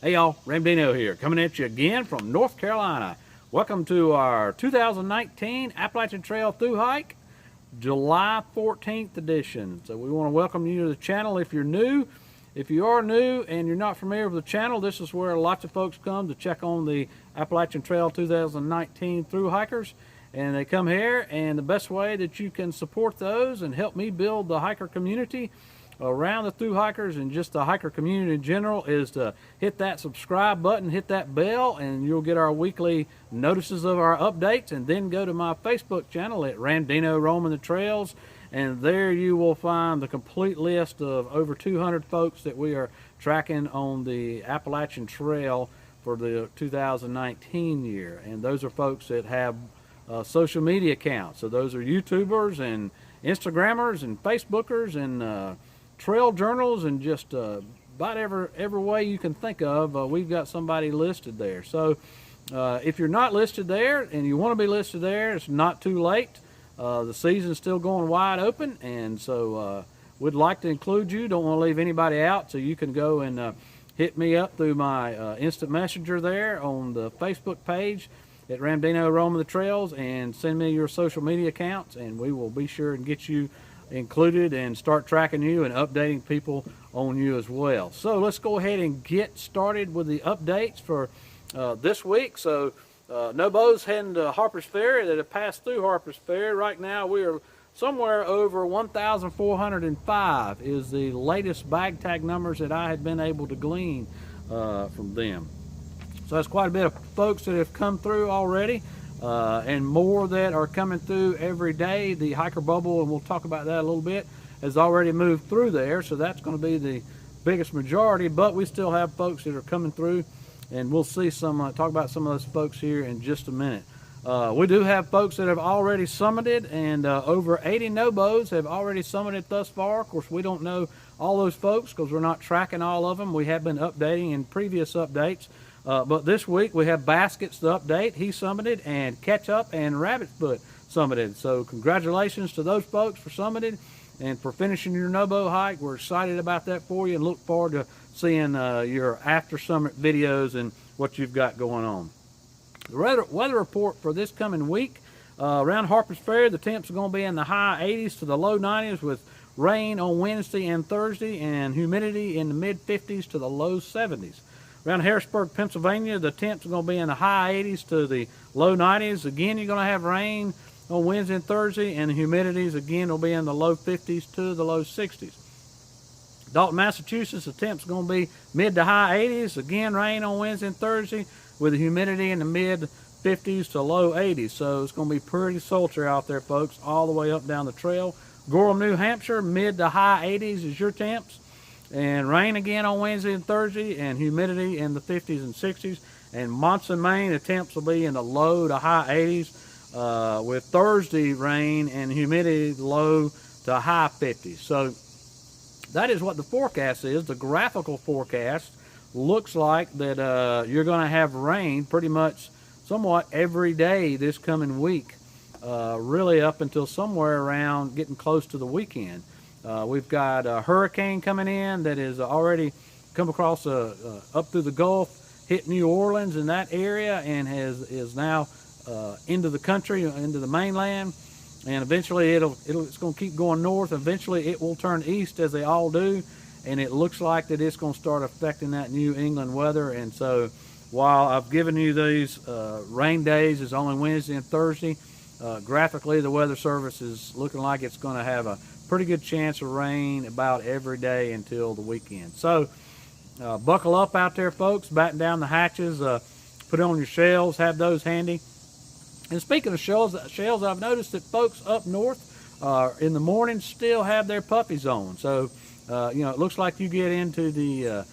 Hey y'all, Ramdino here, coming at you again from North Carolina. Welcome to our 2019 Appalachian Trail Thru Hike, July 14th edition. So we want to welcome you to the channel if you're new. If you are new and you're not familiar with the channel, this is where lots of folks come to check on the Appalachian Trail 2019 Thru Hikers. And they come here, and the best way that you can support those and help me build the hiker community around the thru hikers and just the hiker community in general is to hit that subscribe button, hit that bell, and you'll get our weekly notices of our updates. And then go to my Facebook channel at Ramdino Roaming the Trails, and there you will find the complete list of over 200 folks that we are tracking on the Appalachian Trail for the 2019 year. And those are folks that have social media accounts. So those are YouTubers and Instagrammers and Facebookers and trail journals, and just about every way you can think of, we've got somebody listed there. So if you're not listed there and you want to be listed there, it's not too late. The season's still going wide open, and so we'd like to include you. Don't want to leave anybody out, so you can go and hit me up through my instant messenger there on the Facebook page at Ramdino Roaming the Trails, and send me your social media accounts, and we will be sure and get you included and start tracking you and updating people on you as well. So let's go ahead and get started with the updates for this week. So no bows heading to Harper's Ferry that have passed through Harper's Ferry. Right now we are somewhere over 1,405 is the latest bag tag numbers that I had been able to glean from them. So that's quite a bit of folks that have come through already. And more that are coming through every day. The hiker bubble, and we'll talk about that a little bit, has already moved through there, so that's going to be the biggest majority. But we still have folks that are coming through, and we'll see some talk about some of those folks here in just a minute. We do have folks that have already summited, and over 80 no-bows have already summited thus far. Of course, we don't know all those folks because we're not tracking all of them. We have been updating in previous updates. But this week we have Baskets to update. He summited, and Ketchup and Rabbit Foot summited. So congratulations to those folks for summited and for finishing your no-bow hike. We're excited about that for you and look forward to seeing your after summit videos and what you've got going on. The weather report for this coming week around Harper's Ferry, the temps are going to be in the high 80s to the low 90s with rain on Wednesday and Thursday and humidity in the mid 50s to the low 70s. Around Harrisburg, Pennsylvania, the temps are going to be in the high 80s to the low 90s. Again, you're going to have rain on Wednesday and Thursday, and the humidities, again, will be in the low 50s to the low 60s. Dalton, Massachusetts, the temps are going to be mid to high 80s. Again, rain on Wednesday and Thursday with the humidity in the mid 50s to low 80s. So it's going to be pretty sultry out there, folks, all the way up down the trail. Gorham, New Hampshire, mid to high 80s is your temps. And rain again on Wednesday and Thursday, and humidity in the 50s and 60s. And Monson, Maine, the temps will be in the low to high 80s, with Thursday rain and humidity low to high 50s. So that is what the forecast is. The graphical forecast looks like that you're going to have rain pretty much somewhat every day this coming week, really up until somewhere around getting close to the weekend. We've got a hurricane coming in that has already come across up through the Gulf, hit New Orleans in that area, and is now into the country, into the mainland. And eventually it's going to keep going north. Eventually it will turn east, as they all do, and it looks like that it's going to start affecting that New England weather. And so while I've given you these rain days, it's only Wednesday and Thursday, graphically the Weather Service is looking like it's going to have a pretty good chance of rain about every day until the weekend. So buckle up out there, folks. Batten down the hatches, put on your shells, have those handy. And speaking of shells, I've noticed that folks up north in the morning still have their puffies on. So you know, it looks like you get into the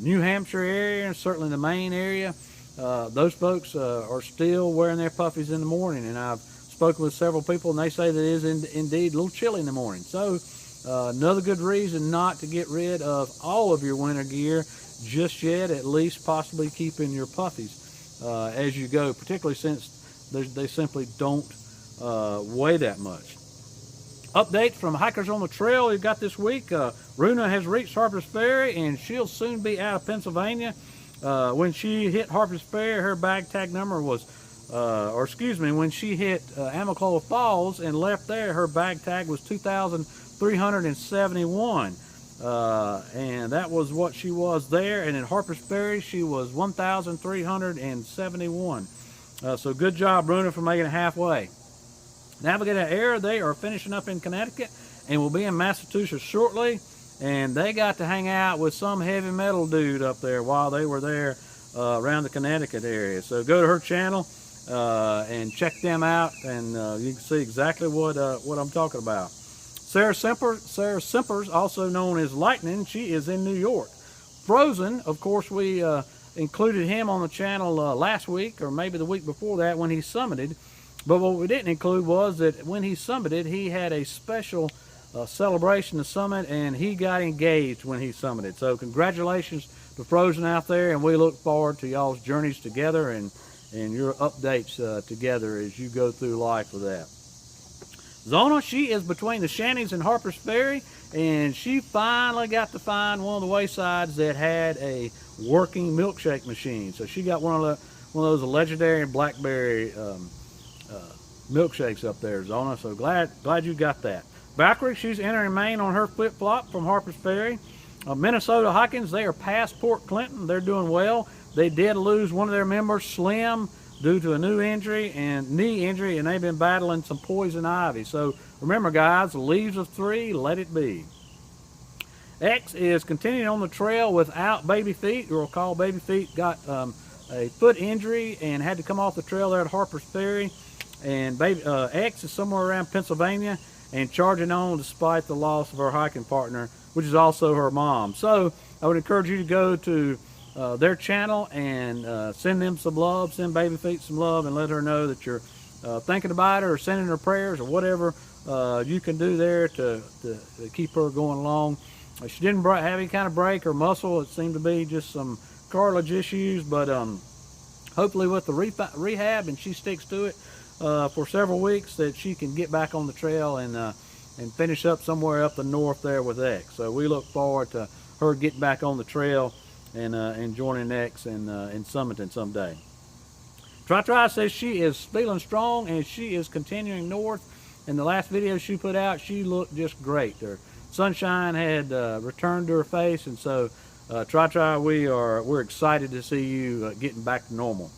New Hampshire area and certainly the Maine area, those folks are still wearing their puffies in the morning. And I've spoken with several people, and they say that it is indeed a little chilly in the morning. So another good reason not to get rid of all of your winter gear just yet, at least possibly keeping your puffies as you go, particularly since they simply don't weigh that much. Update from Hikers on the Trail we've got this week. Runa has reached Harper's Ferry, and she'll soon be out of Pennsylvania. when she hit Harper's Ferry, her bag tag number was, when she hit Amiclola Falls and left there, her bag tag was 2,371. And that was what she was there. And in Harper's Ferry, she was 1,371. So good job, Bruna, for making it halfway. Navigator Air, they are finishing up in Connecticut and will be in Massachusetts shortly. And they got to hang out with some heavy metal dude up there while they were there around the Connecticut area. So go to her channel and check them out, and you can see exactly what I'm talking about. Sarah Simpers, also known as Lightning, she is in New York. Frozen, of course, we included him on the channel last week, or maybe the week before that, when he summited. But what we didn't include was that when he summited, he had a special celebration to summit, and he got engaged when he summited. So congratulations to Frozen out there, and we look forward to y'all's journeys together and your updates together as you go through life with that. Zona, she is between the Shanties and Harper's Ferry, and she finally got to find one of the waysides that had a working milkshake machine. So she got one of those legendary blackberry milkshakes up there, Zona. So glad you got that. Valkyrie, she's entering Maine on her flip-flop from Harper's Ferry. Minnesota Hikings, they are past Port Clinton. They're doing well. They did lose one of their members, Slim, due to a knee injury, and they've been battling some poison ivy. So remember, guys, leaves of 3, let it be. X is continuing on the trail without Baby Feet. You'll recall Baby Feet got a foot injury and had to come off the trail there at Harper's Ferry. And X is somewhere around Pennsylvania and charging on despite the loss of her hiking partner, which is also her mom. So I would encourage you to go to their channel and send them some love, send Baby Feet some love, and let her know that you're thinking about her or sending her prayers or whatever you can do there to keep her going along. She didn't have any kind of break or muscle. It seemed to be just some cartilage issues, but hopefully with the rehab, and she sticks to it for several weeks, that she can get back on the trail and finish up somewhere up the north there with X. So we look forward to her getting back on the trail and joining X and summiting someday. Tri says she is feeling strong and she is continuing north. In the last video she put out, she looked just great. Her sunshine had returned to her face, and so Tri, we're excited to see you getting back to normal.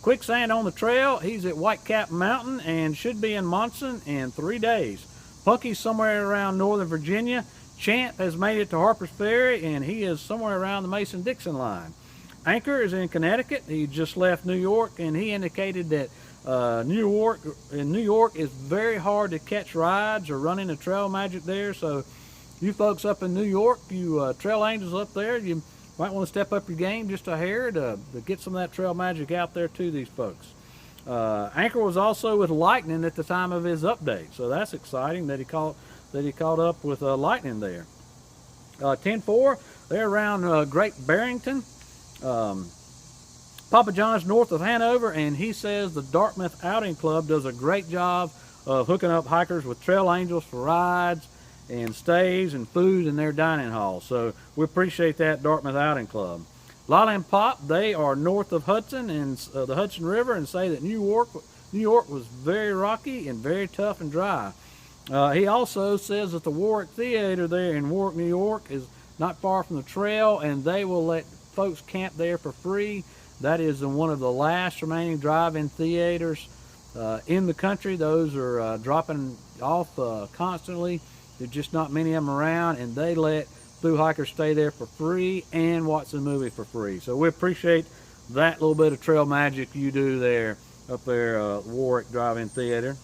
Quicksand on the trail, he's at Whitecap Mountain and should be in Monson in 3 days. Punky's somewhere around Northern Virginia. Champ has made it to Harper's Ferry, and he is somewhere around the Mason-Dixon line. Anchor is in Connecticut. He just left New York, and he indicated that New York is very hard to catch rides or run into trail magic there. So you folks up in New York, you trail angels up there, you might want to step up your game just a hair to get some of that trail magic out there to these folks. Anchor was also with Lightning at the time of his update, so that's exciting that he caught up with Lightning there. 10-4, they're around Great Barrington. Papa John's north of Hanover, and he says the Dartmouth Outing Club does a great job of hooking up hikers with trail angels for rides and stays and food in their dining hall. So we appreciate that, Dartmouth Outing Club. Lolly and Pop, they are north of Hudson and the Hudson River, and say that New York was very rocky and very tough and dry. He also says that the Warwick Theater there in Warwick, New York is not far from the trail, and they will let folks camp there for free. That is in one of the last remaining drive-in theaters in the country. Those are dropping off constantly. There's just not many of them around, and they let through hikers stay there for free and watch the movie for free. So we appreciate that little bit of trail magic you do there up there, Warwick Drive-In Theater.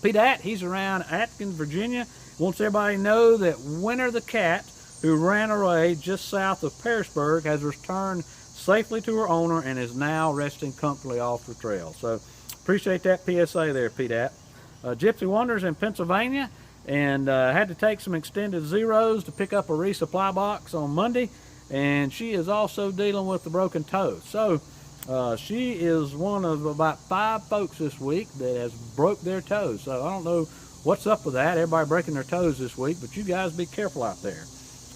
Pete, he's around Atkins, Virginia. Wants everybody to know that Winter the cat, who ran away just south of Pearisburg, has returned safely to her owner and is now resting comfortably off the trail. So appreciate that PSA there, Pete. Gypsy Wonders in Pennsylvania, and had to take some extended zeros to pick up a resupply box on Monday, and she is also dealing with the broken toe. So she is one of about 5 folks this week that has broke their toes. So I don't know what's up with that, everybody breaking their toes this week, but you guys be careful out there.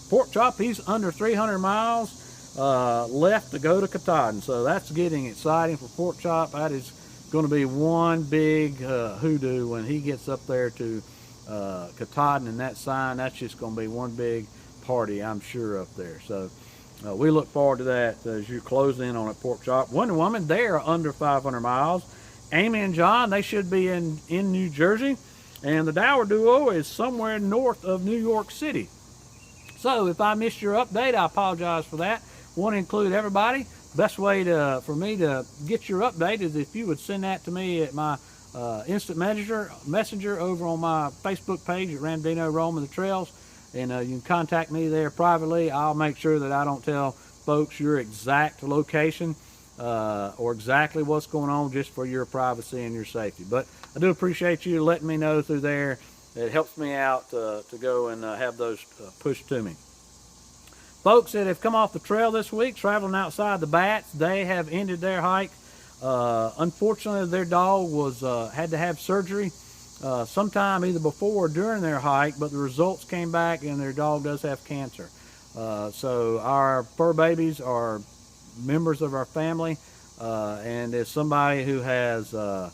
Pork Chop, he's under 300 miles left to go to Katahdin. So that's getting exciting for Pork Chop. That is going to be one big hoodoo when he gets up there to Katahdin, and that sign, that's just going to be one big party, I'm sure, up there. So we look forward to that as you close in on it, Pork Chop. Wonder Woman, they are under 500 miles. Amy and John, they should be in New Jersey. And the Dower Duo is somewhere north of New York City. So if I missed your update, I apologize for that. Want to include everybody. Best way for me to get your update is if you would send that to me at my instant messenger over on my Facebook page at Ramdino Roaming the Trails. And you can contact me there privately. I'll make sure that I don't tell folks your exact location or exactly what's going on, just for your privacy and your safety. But I do appreciate you letting me know through there. It helps me out to go and have those pushed to me. Folks that have come off the trail this week, traveling outside the Bats, they have ended their hike. Unfortunately, their dog had to have surgery sometime either before or during their hike, but the results came back and their dog does have cancer. So our fur babies are members of our family, and as somebody who has a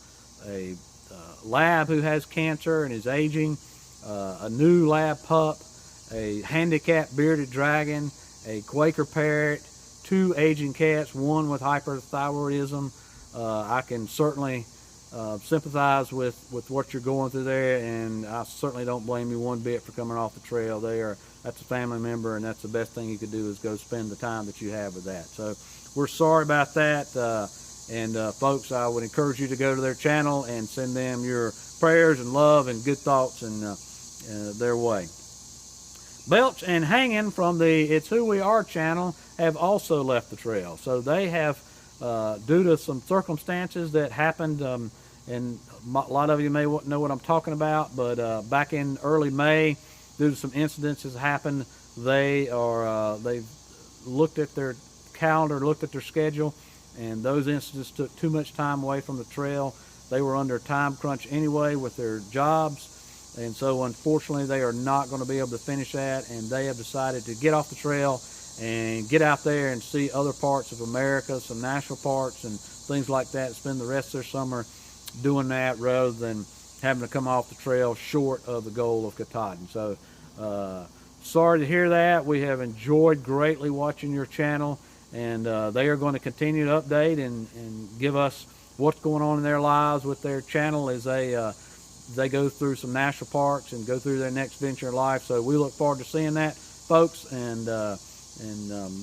lab who has cancer and is aging, a new lab pup, a handicapped bearded dragon, a Quaker parrot, 2 aging cats, one with hyperthyroidism. I can certainly sympathize with what you're going through there, and I certainly don't blame you one bit for coming off the trail. That's a family member, and that's the best thing you could do is go spend the time that you have with that. So we're sorry about that, and folks, I would encourage you to go to their channel and send them your prayers and love and good thoughts in their way. Belch and Hangin from the It's Who We Are channel have also left the trail. So they have, due to some circumstances that happened, and a lot of you may know what I'm talking about, but back in early May, due to some incidents that happened, they've looked at their calendar, looked at their schedule, and those incidents took too much time away from the trail. They were under a time crunch anyway with their jobs, and so unfortunately they are not going to be able to finish that, and they have decided to get off the trail and get out there and see other parts of America, some national parks and things like that, spend the rest of their summer doing that rather than having to come off the trail short of the goal of Katahdin. So sorry to hear that. We have enjoyed greatly watching your channel, and they are going to continue to update and give us what's going on in their lives with their channel as they go through some national parks and go through their next venture in life. So we look forward to seeing that, folks, and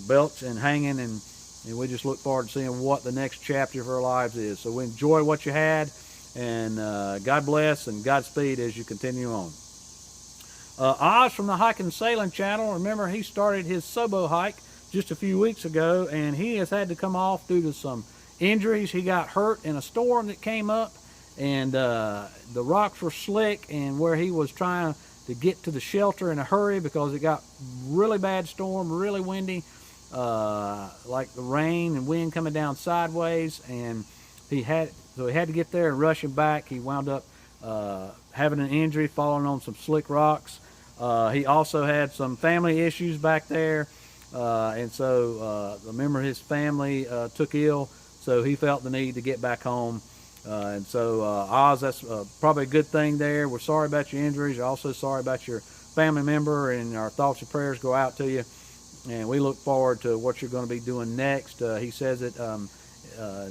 Belch and Hanging, and we just look forward to seeing what the next chapter of our lives is. So we enjoy what you had, and God bless and Godspeed as you continue on. Oz from the Hiking and Sailing channel, remember he started his Sobo hike just a few weeks ago, and he has had to come off due to some injuries. He got hurt in a storm that came up, and the rocks were slick, and where he was trying to get to the shelter in a hurry because it got really bad storm, really windy, like the rain and wind coming down sideways, and he had to get there and rush him back. He wound up having an injury, falling on some slick rocks. He also had some family issues back there, and so a member of his family took ill, so he felt the need to get back home. And so Oz, that's probably a good thing there. We're sorry about your injuries. We're also sorry about your family member, and our thoughts and prayers go out to you. And we look forward to what you're going to be doing next. He says that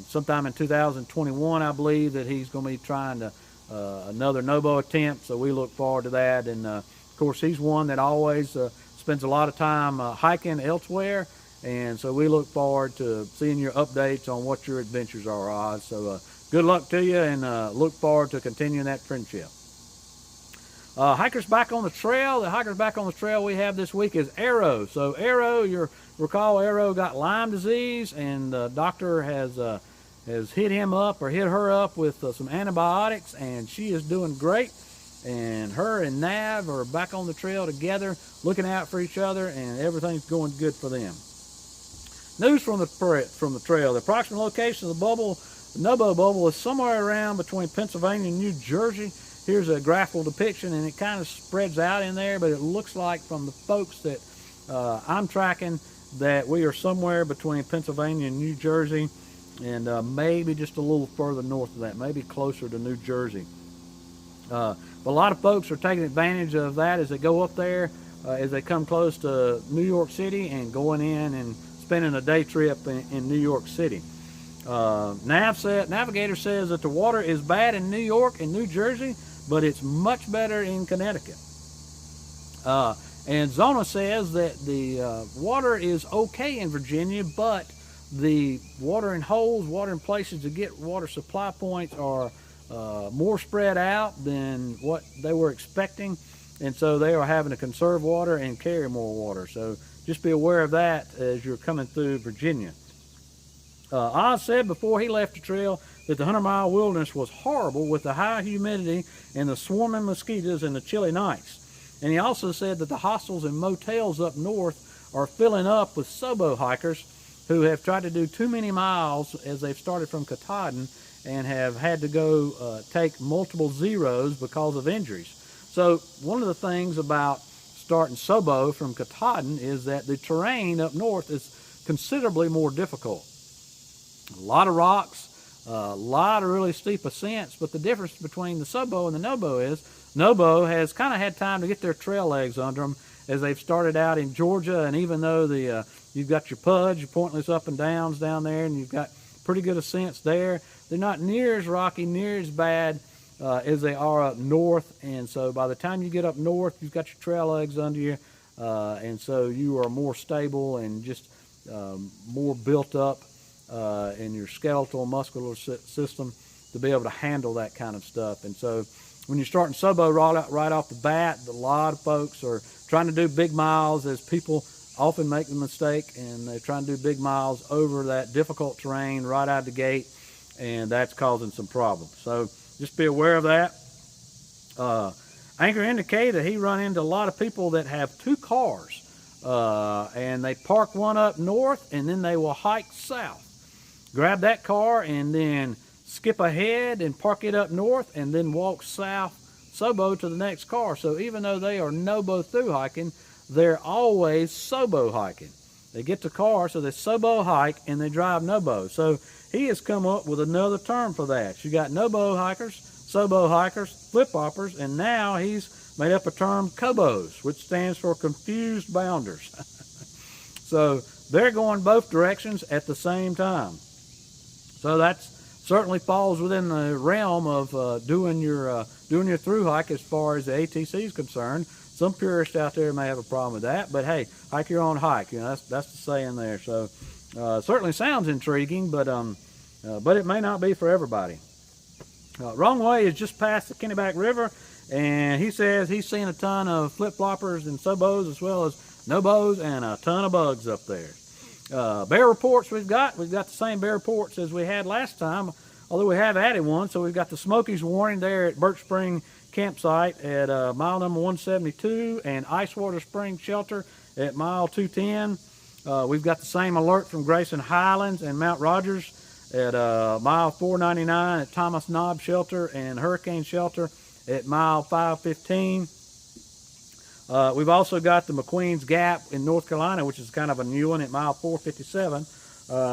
sometime in 2021, I believe, that he's going to be trying to another NOBO attempt. So we look forward to that. And of course, he's one that always spends a lot of time hiking elsewhere. And so we look forward to seeing your updates on what your adventures are, Oz. So good luck to you, and look forward to continuing that friendship. Hikers back on the trail. The hikers back on the trail we have this week is Arrow. So Arrow, you recall Arrow got Lyme disease, and the doctor has hit him up or hit her up with some antibiotics, and she is doing great. And her and Nav are back on the trail together, looking out for each other, and everything's going good for them. News from the trail. The approximate location of the NOBO bubble is somewhere around between Pennsylvania and New Jersey. Here's a graphical depiction, and it kind of spreads out in there, but it looks like from the folks that I'm tracking that we are somewhere between Pennsylvania and New Jersey, and maybe just a little further north of that, maybe closer to New Jersey. But a lot of folks are taking advantage of that as they go up there, as they come close to New York City and going in and spending a day trip in New York City. Navigator says that the water is bad in New York and New Jersey, but it's much better in Connecticut. And Zona says that the water is okay in Virginia, but the water in holes, water in places to get water supply points are more spread out than what they were expecting, and so they are having to conserve water and carry more water. So just be aware of that as you're coming through Virginia. Oz said before he left the trail that the 100-mile wilderness was horrible with the high humidity and the swarming mosquitoes and the chilly nights. And he also said that the hostels and motels up north are filling up with Sobo hikers who have tried to do too many miles as they've started from Katahdin and have had to go take multiple zeros because of injuries. So one of the things about starting Sobo from Katahdin is that the terrain up north is considerably more difficult. A lot of rocks, a lot of really steep ascents, but the difference between the Sobo and the Nobo is Nobo has kind of had time to get their trail legs under them as they've started out in Georgia, and even though you've got your Pudge, your pointless up and downs down there, and you've got pretty good ascents there, they're not near as rocky, near as bad as they are up north. And so by the time you get up north, you've got your trail legs under you, and so you are more stable and just more built up in your skeletal muscular system to be able to handle that kind of stuff. And so when you're starting Sobo right off the bat, a lot of folks are trying to do big miles, as people often make the mistake, and they're trying to do big miles over that difficult terrain right out of the gate, and that's causing some problems. So just be aware of that. Anchor indicated that he run into a lot of people that have two cars, and they park one up north and then they will hike south. Grab that car and then skip ahead and park it up north and then walk south Sobo to the next car. So even though they are Nobo through hiking, they're always Sobo hiking. They get the car, so they Sobo hike and they drive Nobo. So he has come up with another term for that. You got Nobo hikers, Sobo hikers, flip-hoppers, and now he's made up a term, Cobos, which stands for confused bounders. So they're going both directions at the same time. So that certainly falls within the realm of doing your through hike as far as the ATC is concerned. Some purists out there may have a problem with that, but hey, hike your own hike. You know, that's the saying there. So certainly sounds intriguing, but it may not be for everybody. Wrong Way is just past the Kennebec River, and he says he's seen a ton of flip-floppers and Sobos as well as Nobos and a ton of bugs up there. Bear reports we've got the same bear reports as we had last time, although we have added one. So we've got the Smokies warning there at Birch Spring campsite at mile number 172 and Icewater Spring Shelter at mile 210. We've got the same alert from Grayson Highlands and Mount Rogers at mile 499 at Thomas Knob Shelter and Hurricane Shelter at mile 515. We've also got the McQueen's Gap in North Carolina, which is kind of a new one, at mile 457.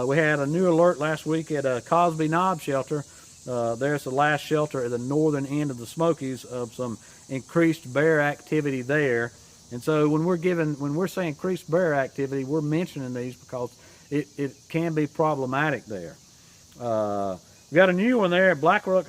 We had a new alert last week at Cosby Knob Shelter. There's the last shelter at the northern end of the Smokies of some increased bear activity there. And so when we're saying increased bear activity, we're mentioning these because it can be problematic there. We got a new one there at Black Rock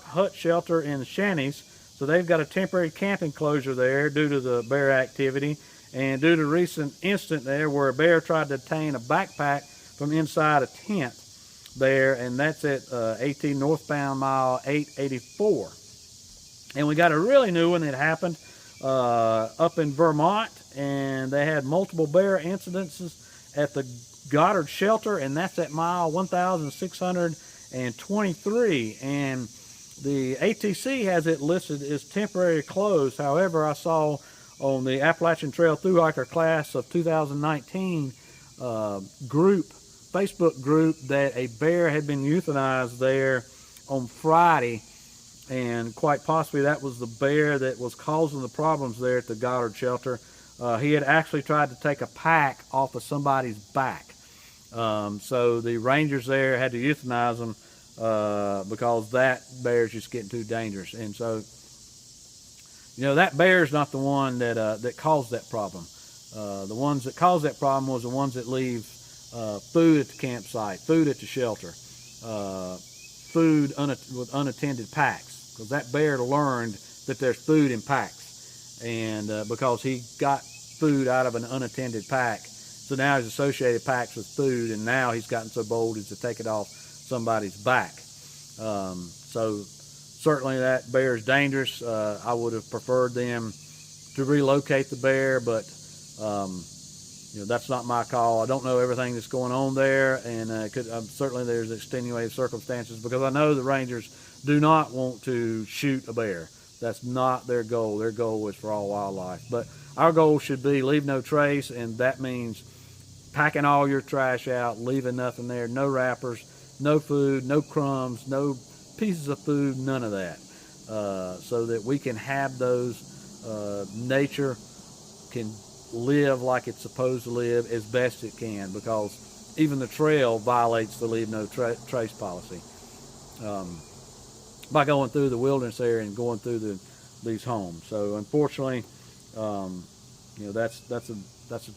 Hut Shelter in Shanties. So they've got a temporary camping closure there due to the bear activity and due to a recent incident there where a bear tried to obtain a backpack from inside a tent there, and that's at AT northbound mile 884. And we got a really new one that happened up in Vermont, and they had multiple bear incidences at the Goddard Shelter, and that's at mile 1623. And the ATC has it listed as temporary closed. However, I saw on the Appalachian Trail Thru Hiker Class of 2019 Facebook group that a bear had been euthanized there on Friday, and quite possibly that was the bear that was causing the problems there at the Goddard Shelter. he had actually tried to take a pack off of somebody's back. So the rangers there had to euthanize him because that bear's just getting too dangerous. And so, you know, that bear's not the one that caused that problem. The ones that caused that problem was the ones that leave food at the campsite, food at the shelter, food with unattended packs, because that bear learned that there's food in packs, and because he got food out of an unattended pack, so now he's associated packs with food, and now he's gotten so bold as to take it off somebody's back. So certainly that bear is dangerous. I would have preferred them to relocate the bear, but you know, that's not my call. I don't know everything that's going on there, and certainly there's extenuating circumstances, because I know the rangers do not want to shoot a bear. That's not their goal. Their goal is for all wildlife. But our goal should be leave no trace, and that means packing all your trash out, leaving nothing there, no wrappers, no food, no crumbs, no pieces of food, none of that, so that we can have those, nature can live like it's supposed to live as best it can, because even the trail violates the leave no trace policy by going through the wilderness area and going through these homes. So unfortunately, you know, that's a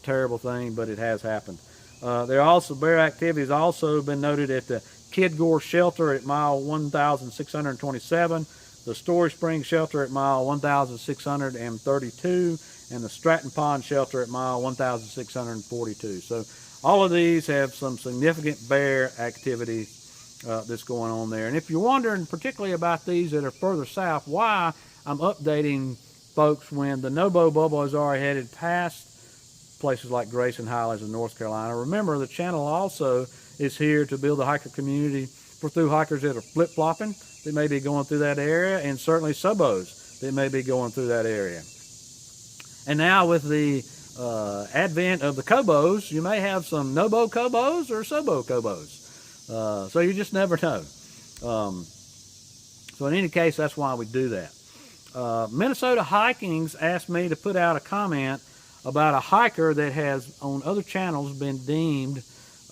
terrible thing, but it has happened. Bear activity has also been noted at the Kidgore Shelter at mile 1,627, the Story Springs Shelter at mile 1,632, and the Stratton Pond Shelter at mile 1,642. So all of these have some significant bear activity that's going on there. And if you're wondering particularly about these that are further south, why I'm updating folks when the no-bow bubble is already headed past places like Grayson Highlands in North Carolina, remember the channel also is here to build a hiker community for through hikers that are flip-flopping, that may be going through that area, and certainly subos that may be going through that area. And now with the advent of the Kobos, you may have some no-bow Kobos or subo Kobos. So you just never know. So in any case, that's why we do that. Minnesota Hikings asked me to put out a comment about a hiker that has on other channels been deemed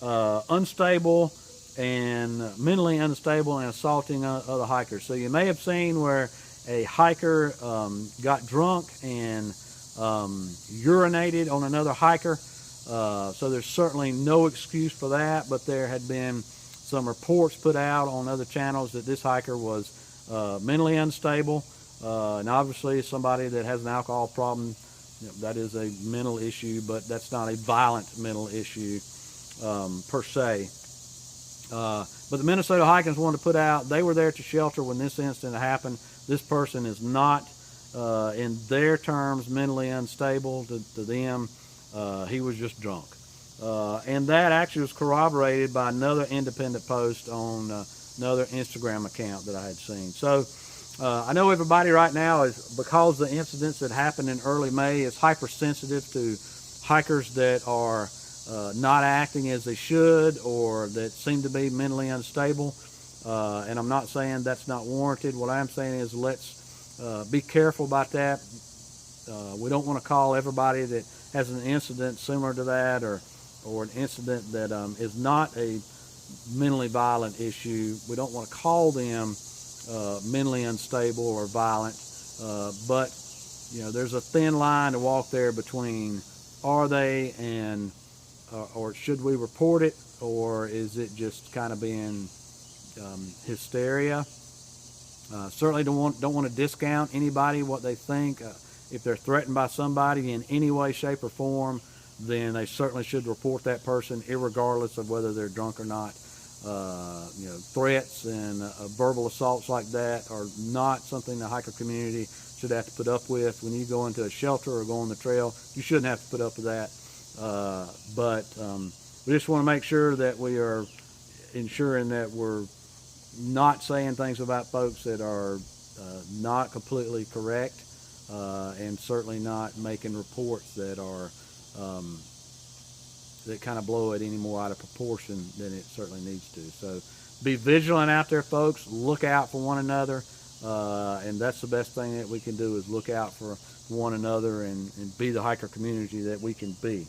unstable and mentally unstable and assaulting other hikers. So you may have seen where a hiker got drunk and urinated on another hiker. So there's certainly no excuse for that, but there had been some reports put out on other channels that this hiker was mentally unstable, and obviously somebody that has an alcohol problem, you know, that is a mental issue, but that's not a violent mental issue per se. But the Minnesota Hikings wanted to put out, they were there at the shelter when this incident happened. This person is not, in their terms, mentally unstable. To them, he was just drunk. And that actually was corroborated by another independent post on another Instagram account that I had seen. So I know everybody right now is, because the incidents that happened in early May, is hypersensitive to hikers that are not acting as they should, or that seem to be mentally unstable. And I'm not saying that's not warranted. What I'm saying is let's be careful about that. We don't want to call everybody that has an incident similar to that, or an incident that is not a mentally violent issue. We don't want to call them mentally unstable or violent, but you know, there's a thin line to walk there between are they and or should we report it, or is it just kind of being hysteria? Certainly don't want to discount anybody, what they think. If they're threatened by somebody in any way, shape, or form, then they certainly should report that person, irregardless of whether they're drunk or not. You know, threats and verbal assaults like that are not something the hiker community should have to put up with. When you go into a shelter or go on the trail, you shouldn't have to put up with that. But we just want to make sure that we are ensuring that we're not saying things about folks that are not completely correct, and certainly not making reports that are that kind of blow it any more out of proportion than it certainly needs to. So be vigilant out there, folks. Look out for one another, and that's the best thing that we can do, is look out for one another and be the hiker community that we can be.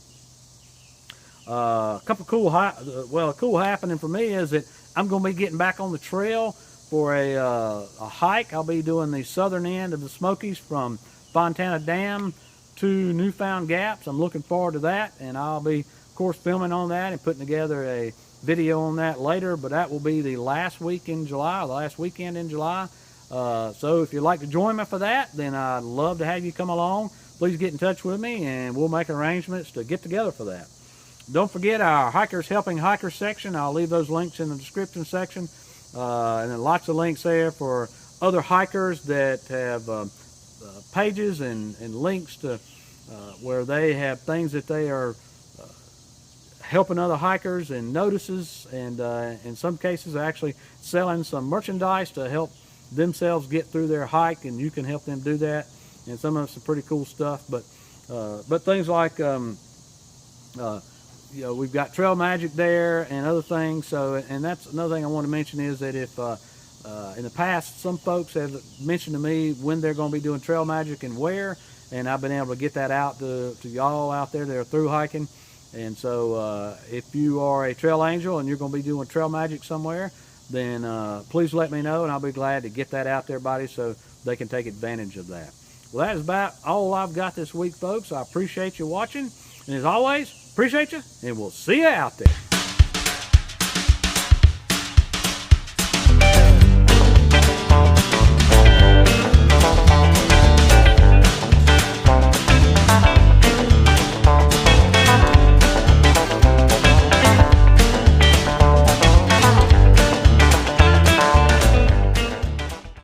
A couple cool a cool happening for me is that I'm going to be getting back on the trail for a hike. I'll be doing the southern end of the Smokies from Fontana Dam to Newfound Gaps. I'm looking forward to that, and I'll be, of course, filming on that and putting together a video on that later, but that will be the last week in July, or the last weekend in July. So if you'd like to join me for that, then I'd love to have you come along. Please get in touch with me, and we'll make arrangements to get together for that. Don't forget our Hikers Helping Hikers section. I'll leave those links in the description section. And then lots of links there for other hikers that have pages and links to where they have things that they are helping other hikers, and notices, and in some cases actually selling some merchandise to help themselves get through their hike, and you can help them do that. And some of it's some pretty cool stuff, but things like you know, we've got Trail Magic there and other things. So, and that's another thing I want to mention is that if in the past some folks have mentioned to me when they're going to be doing Trail Magic and where, and I've been able to get that out to y'all out there that are through hiking. And so if you are a trail angel and you're going to be doing Trail Magic somewhere, then please let me know, and I'll be glad to get that out there, buddy, so they can take advantage of that. Well, that is about all I've got this week, folks. I appreciate you watching, and as always, appreciate you, and we'll see you out there.